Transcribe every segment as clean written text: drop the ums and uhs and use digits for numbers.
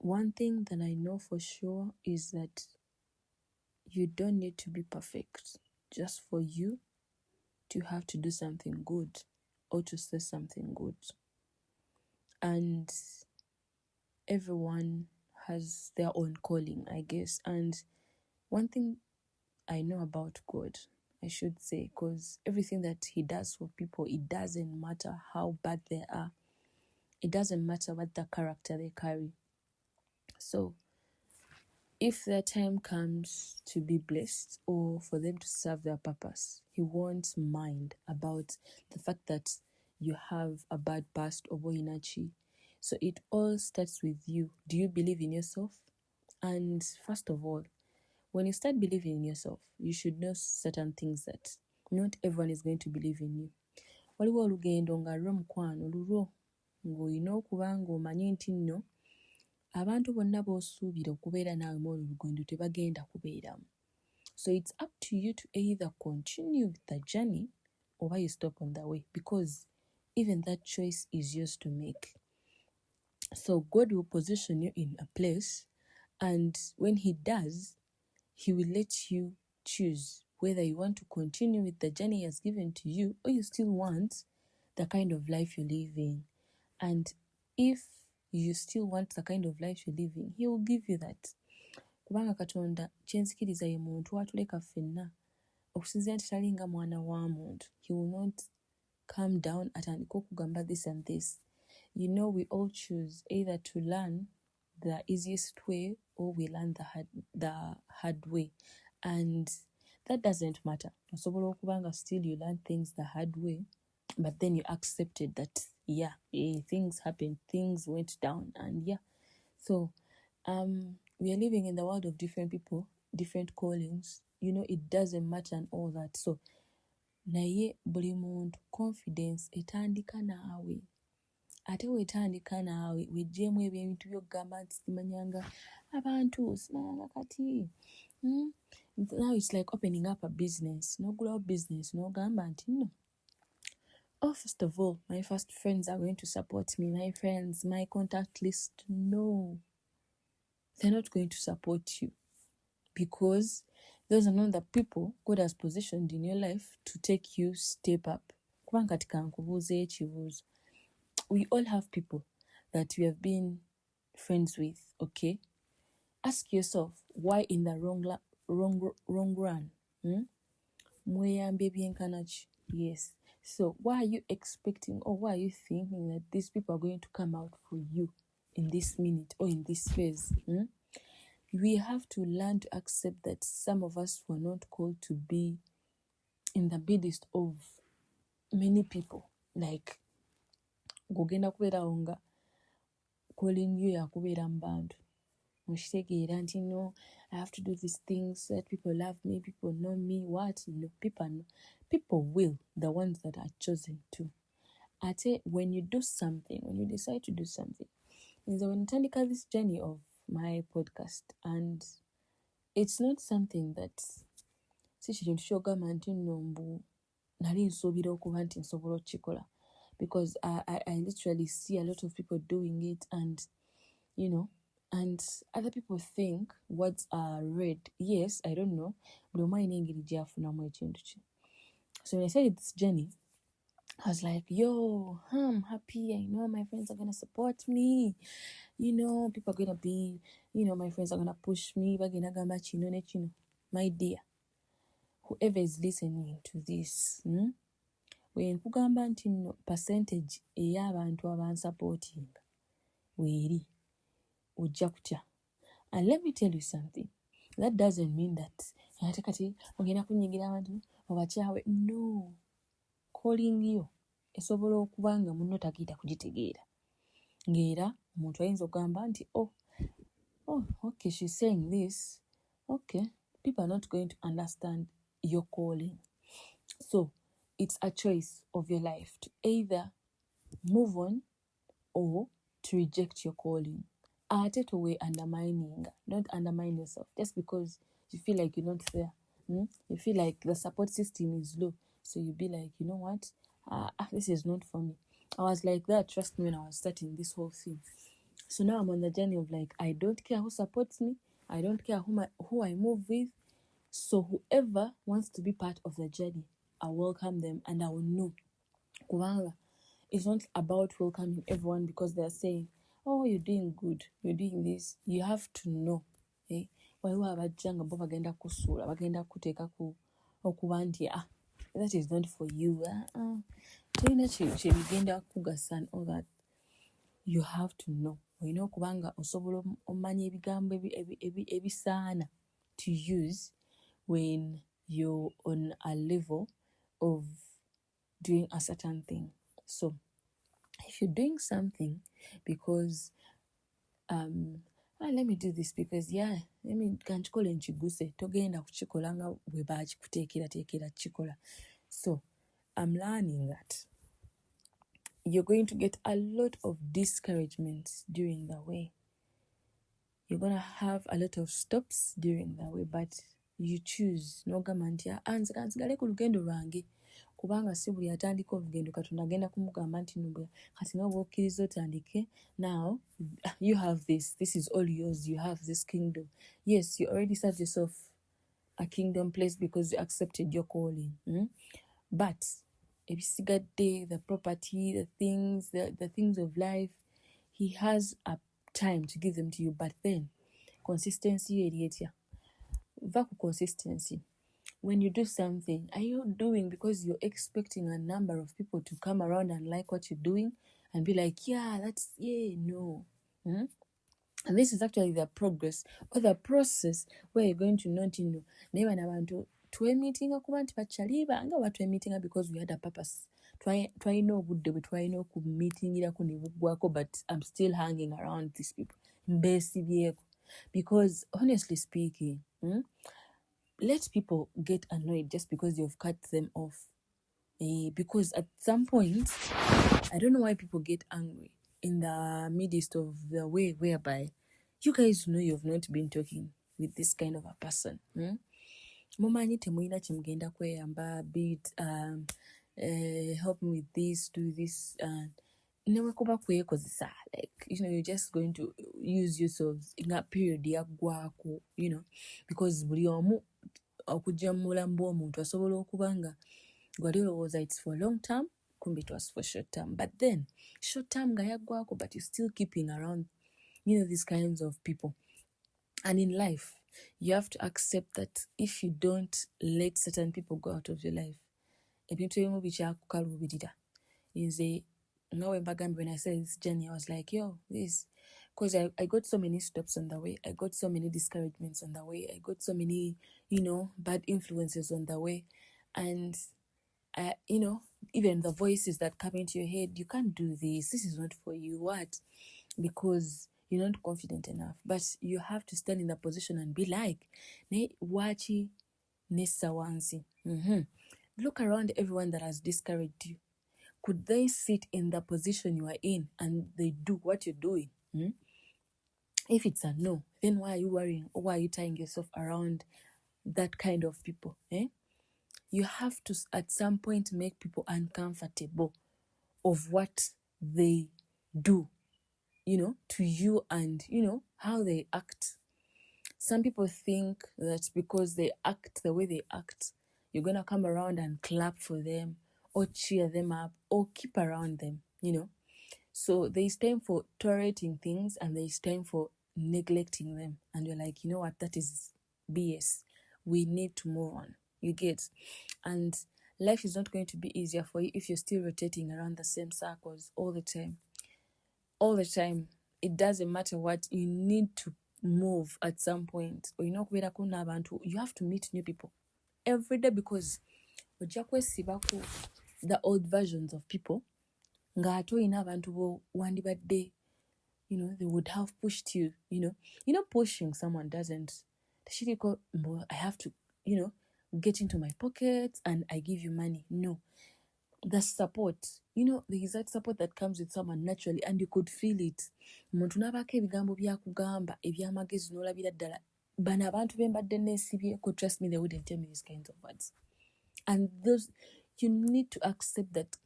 one thing that I know for sure is that you don't need to be perfect just for you to have to do something good or to say something good. And everyone has their own calling, I guess. And one thing I know about God, I should say, because everything that he does for people, it doesn't matter how bad they are. It doesn't matter what the character they carry. So if their time comes to be blessed or for them to serve their purpose, he won't mind about the fact that you have a bad past or boinachi. So it all starts with you. Do you believe in yourself? And first of all, when you start believing in yourself, you should know certain things that not everyone is going to believe in you. Waliwo olugendo nga lw'omukwano lulwo ng'olina okuba ng'omanyi nti nno abantu bonna b'osuubira okubeera naawe mu olwo olugendo tebagenda kubeeramu. So it's up to you to either continue the journey or you stop on the way, because even that choice is yours to make. So God will position you in a place, and when he does, he will let you choose whether you want to continue with the journey he has given to you or you still want the kind of life you're living. And if you still want the kind of life you're living, he will give you that. Kubanga Katonda kyenzikiriza ye muntu atuleka ffenna okusinzira nti talinga mwana wa muntu. He will not come down atandika okugamba this and this. You know, we all choose either to learn the easiest way or we learn the hard way, and that doesn't matter. Osobola okubanga still you learn things the hard way, but then you accepted that things happened, things went down, and so we are living in the world of different people, different callings. You know, it doesn't matter and all that. So naye buli muntu confidence etandika naawe. Ate weetandika naawe wejjeemu ebintu by'okugamba nti simanyanga abantu, simanyanga kati. Now it's like opening up a business. N'ogulawo business n'ogamba nti no. Oh, first of all, my first friends are going to support me. My friends, my contact list. No. They're not going to support you, because those are not the people God has positioned in your life to take you step up. Kubanga kati kankubuuza ekibuuzo. We all have people that we have been friends with, okay? Ask yourself, why in the wrong run? Mweyambye byenkanaki? Yes. So why are you expecting, or why are you thinking that these people are going to come out for you in this minute or in this phase? We have to learn to accept that some of us were not called to be in the midst of many people. Like, gogenda kubeerawo nga calling you yakubeera mu bantu. Mushitegeera nti no, I have to do these things so that people love me, people know me. What? No, people will, the ones that are chosen to. Ate, when you do something, when you decide to do something, is when you tandika this journey of my podcast, and it's not something that si kintu kyogamba nti nno mbu nali nsuubira okuba nti nsobola okukikola, because I literally see a lot of people doing it, and you know, and other people think words are read. Yes, I don't know, buli omu alina engeri gy'afunamu ekintu kye. So when I started this journey, I was like, yo, I'm happy. I know my friends are going to support me. You know, people are going to be, my friends are going to push me. My dear, whoever is listening to this, when kugamba nti no percentage ey'abantu abansupporting weeri ojja kutya. And let me tell you something. That doesn't mean that ate kati ogenda kunyigira abantu obakyawe. No. Calling you esobola okuba nga munno tagenda kugitegeera. Ng'era omuntu ayinza okugamba nti oh, okay, she's saying this. Okay, people are not going to understand your calling. So it's a choice of your life to either move on or to reject your calling. Ate towe undermining. Don't undermine yourself just because you feel like you're not there. You feel like the support system is low. So you be like, you know what? This is not for me. I was like that, trust me, when I was starting this whole thing. So now I'm on the journey of like, I don't care who supports me, I don't care who I move with. So whoever wants to be part of the journey, I welcome them, and I will know. Kubanga, it's not about welcoming everyone because they're saying, oh, you're doing good, you're doing this. You have to know. Waliwo abajja nga bo bagenda kusuula, bagenda kuteeka okuba nti that is not for you. Tolina kyebigenda kugasa and all that. You have to know. Olina okuba nga osobola omanya ebigambo ebisaana to use when you're on a level of doing a certain thing. So if you're doing something because let me do this because kanchikole nchiguse, togenda kuchikola nga bwe bakikuteekera chikola. So I'm learning that you're going to get a lot of discouragements during the way. You're going to have a lot of stops during the way, but you choose nogamba nti nsigale ku lugendo lwange kubanga si buli atandika olugendo Katonda agenda kumugamba nti nubwe kati nga bw'okkiriza otandike. Now you have this is all yours, you have this kingdom. Yes, you already served yourself a kingdom place because you accepted your calling. But ebisigadde, the property, the things of life, he has a time to give them to you. But then consistency erietya. Vaku consistency. When you do something, are you doing because you're expecting a number of people to come around and like what you're doing and be like, no. And this is actually the progress or the process where you're going to not know. Never nabantu twemeetinga kuba nti bakyaliba nga batwemeetinga because we had a purpose. Twalina obudde bwe twalina okumeetingirako ne buggwako, but I'm still hanging around these people. Mbesibyeko. Because honestly speaking, let people get annoyed just because you've cut them off. Because at some point, I don't know why people get angry in the midst of the way whereby you guys know you've not been talking with this kind of a person. Mumanyi temulina kyemugenda kweyamba, be it help me with this, do this, newekuba kwekozesa, like you're just going to use yourselves in that period yaggwako, because buli omu okujja mu bulamu bw'omuntu asobola okuba nga gwali olowooza it's for long term, kumbe it was for short term. But then short term nga yaggwako, but you're still keeping around these kinds of people. And in life you have to accept that if you don't let certain people go out of your life, ebintu ebimu bikyakukaluubirira. Nze nga we mbagambe, when I said this journey, I was like, this, because I got so many stops on the way, I got so many discouragements on the way, I got so many bad influences on the way, and even the voices that come into your head, you can't do this is not for you. What? Because you're not confident enough. But you have to stand in the position and be like, ne wachi nessa wansi. Look around everyone that has discouraged you. Could they sit in the position you are in and they do what you're doing? If it's a no, then why are you worrying, or why are you tying yourself around that kind of people? You have to at some point make people uncomfortable of what they do, to you, and how they act. Some people think that because they act the way they act, you're gonna come around and clap for them or cheer them up or keep around them, So there's time for tolerating things and there's time for neglecting them. And you're like, you know what, that is BS. We need to move on. You get? And life is not going to be easier for you if you're still rotating around the same circles all the time. All the time. It doesn't matter what, you need to move at some point. Or you have to meet new people every day, because the old versions of people nga ate olina abantu bo wandibadde, they would have pushed you, pushing someone doesn't tashiriko I have to, get into my pockets and I give you money. No, the support, there is that support that comes with someone naturally, and you could feel it. Omuntu n'abaako ebigambo byakugamba ebyamagezi n'olabira ddala bano abantu bembadde neesibyeko, trust me, they wouldn't tell me these kinds of words. And those, you need to accept that,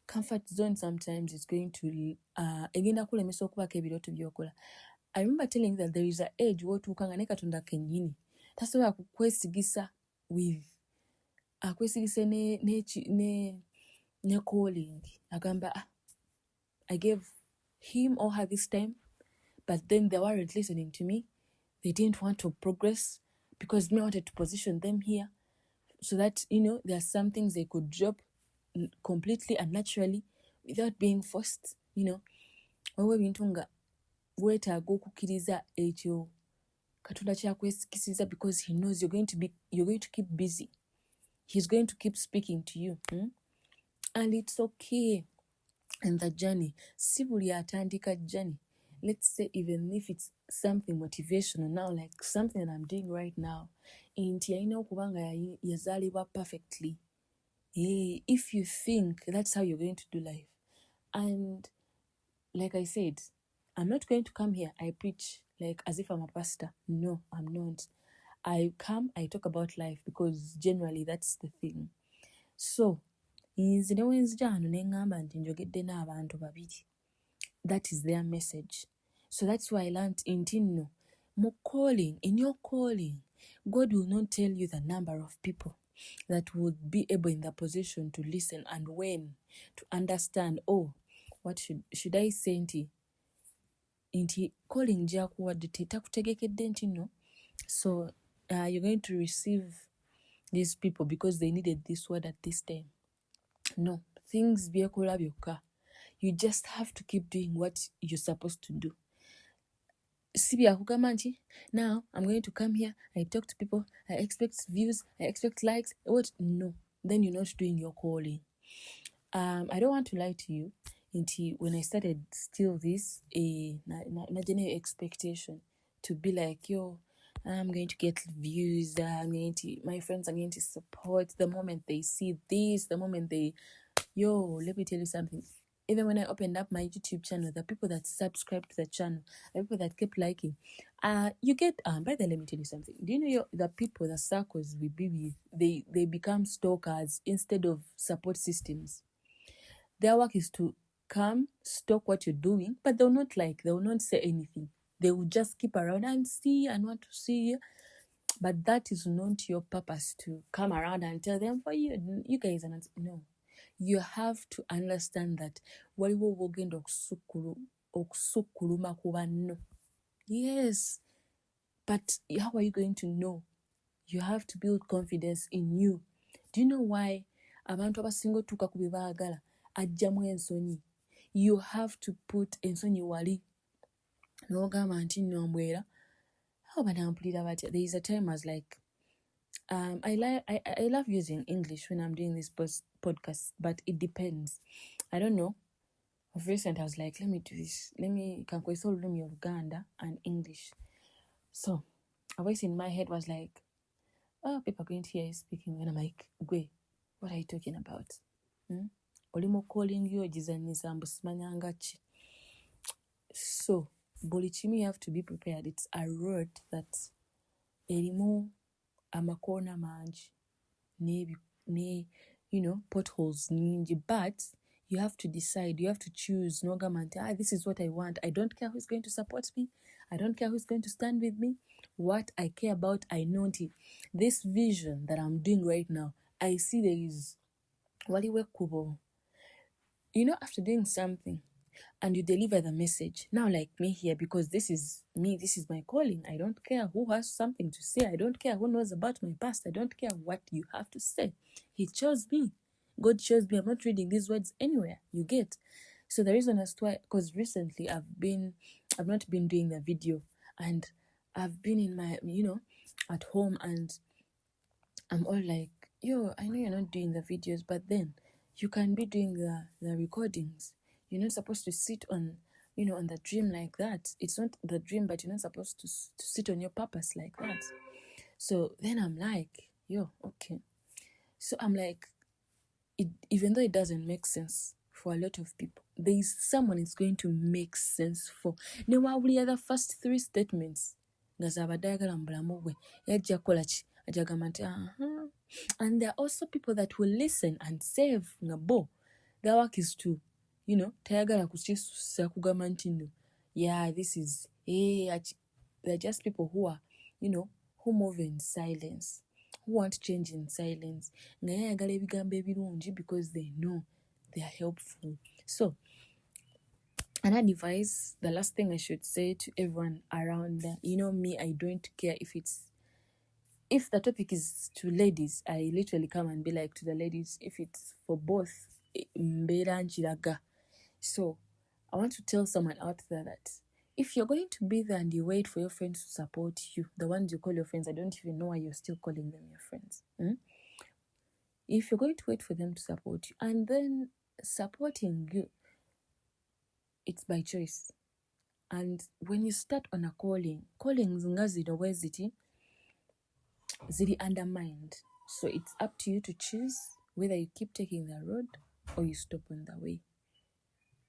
comfort zone sometimes is going to egenda kulemesa okubaako ebirooto by'okola. I remember telling you that there is an age w'otuukanga ne Katonda kennyini tasobola kukwesigisa with akwesigise ne calling agamba I gave him or her this time, but then they weren't listening to me. They didn't want to progress because me wanted to position them here so that, there are some things they could drop completely and naturally without being forced, Wewe bintu nga weetaaga okukkiriza ekyo Katonda kyakwesikisiza because he knows you're going to keep busy. He's going to keep speaking to you. And it's okay. And the journey, si buli atandika journey. Let's say even if it's something motivational now, like something that I'm doing right now, inti yalina okuba nga yazaalibwa perfectly. If you think that's how you're going to do life. And like I said, I'm not going to come here, I preach like as if I'm a pastor. No, I'm not. I come, I talk about life because generally that's the thing. So, nze ne wenzija hano ne ngamba nti njogedde n'abantu babiri. That is their message. So that's why I learned in your calling, God will not tell you the number of people that would be able in the position to listen and when to understand, what should I say nti calling gyakuwadde tetakutegekedde nti no. So you're going to receive these people because they needed this word at this time. No, things byekola byokka. You just have to keep doing what you're supposed to do. Si byakugamba nti now I'm going to come here, I talk to people, I expect views, I expect likes. What? No, then you're not doing your calling. I don't want to lie to you. When I started still this, general expectation to be like, I'm going to get views, my friends are going to support the moment they see this, the moment they, let me tell you something. Even when I opened up my YouTube channel, the people that subscribe to the channel, the people that keep liking, you get, by the way, let me tell you something. Do you know the people, the circles we be with, they become stalkers instead of support systems. Their work is to come, stalk what you're doing, but they will not say anything. They will just keep around and see and want to see. But that is not your purpose to come around and tell them for you. You guys are not, no. You have to understand that waliwo wogenda okusukkuluma ku banno. Yes, but how are you going to know? You have to build confidence in you. Do you know why abantu abasinga otuuka ku bye baagala ajjamu ensonyi? You have to put ensonyi wali n'ogamba nti nno mbwera how banampulira batya. There is a time I was like, I love using English when I'm doing this podcast, but it depends. I don't know. Of recent, I was like, let me do this. Kankwesa olulimi Uganda and English. So a voice in my head was like, people are going to hear you speaking. And I'm like, Gwe, what are you talking about? Olimo calling you ogizanyiza mbu simanyanga ki. So buli kimu you have to be prepared. It's a road that erimu amakoona mangi ne potholes nyingi, but you have to decide, you have to choose. Nogamba nti this is what I want. I don't care who's going to support me, I don't care who's going to stand with me. What I care about, I know this vision that I'm doing right now, I see there is waliwo ekkubo. After doing something and you deliver the message, now like me here, because this is me, this is my calling. I don't care who has something to say. I don't care who knows about my past. I don't care what you have to say. He chose me. God chose me. I'm not reading these words anywhere. You get? So the reason as to why, because recently I've not been doing the video, and I've been in my, at home, and I'm all like, I know you're not doing the videos, but then you can be doing the recordings. You're not supposed to sit on, on the dream like that. It's not the dream, but you're not supposed to sit on your purpose like that. So then I'm like, okay. So I'm like, even though it doesn't make sense for a lot of people, there is someone it's going to make sense for. Newawulira the first 3 statements ngazabadde ayagala mu bulamu bwe yajja kukola ki ajagamba nti and there are also people that will listen and save nga bo their work is to, tayagala kukisusa kugamba nti no, yeah, this is, they're just people who are, who move in silence, who want change in silence. Nga yayagala ebigambo ebirungi because they know they are helpful. So, an advice, the last thing I should say to everyone around that, me, I don't care if the topic is to ladies, I literally come and be like to the ladies, if it's for both, mbeera nkiraga. So, I want to tell someone out there that if you're going to be there and you wait for your friends to support you, the ones you call your friends, I don't even know why you're still calling them your friends. If you're going to wait for them to support you and then supporting you, it's by choice. And when you start on a calling nga zino bwe ziri undermined. So it's up to you to choose whether you keep taking the road or you stop on the way.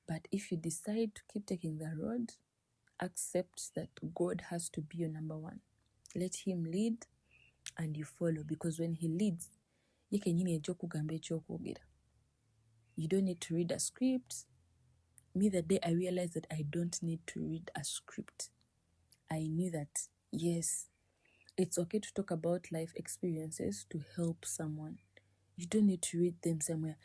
But if you decide to keep taking the road, accept that God has to be your number one. Let him lead and you follow, because when he leads, ye kenyini ekyokugamba ekyokwogera. You don't need to read a script. Me, the day I realized that I don't need to read a script, I knew that, yes, it's okay to talk about life experiences to help someone. You don't need to read them somewhere.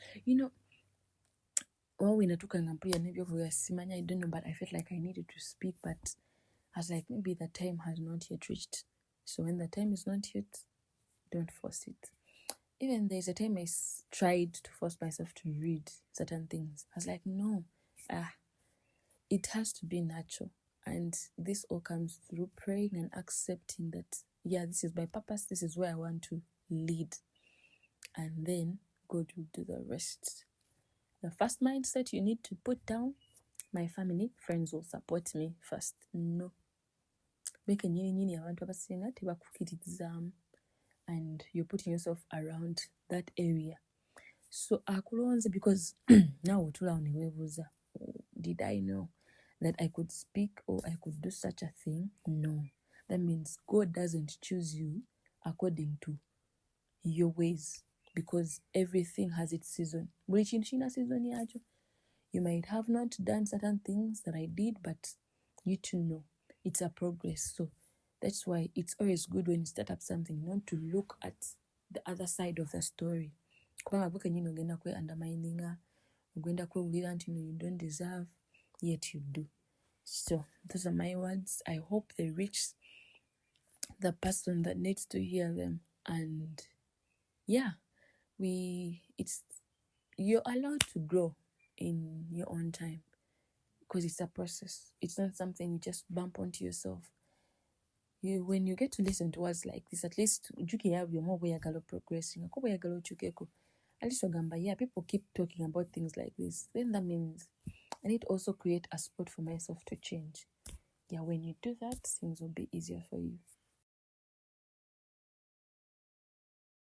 When I took an simanya, I don't know, but I felt like I needed to speak, but I was like, maybe the time has not yet reached. So when the time is not yet, don't force it. Even there's a time I tried to force myself to read certain things. I was like, no, it has to be natural. And this all comes through praying and accepting that, yeah, this is my purpose, this is where I want to lead. And then God will do the rest. The first mindset you need to put down, my family, friends will support me first. No. And you're putting yourself around that area. So akulonze, because now did I know that I could speak or I could do such a thing? No. That means God doesn't choose you according to your ways, because everything has its season. You might have not done certain things that I did, but you to know it's a progress. So that's why it's always good when you start up something not to look at the other side of the story. Undermining, you don't deserve, yet you do. So those are my words. I hope they reach the person that needs to hear them. And yeah, you're allowed to grow in your own time, because it's a process. It's not something you just bump onto yourself. When you get to listen to words like this, at least progressing. At least yeah, people keep talking about things like this. Then that means I need to also create a spot for myself to change. Yeah, when you do that, things will be easier for you.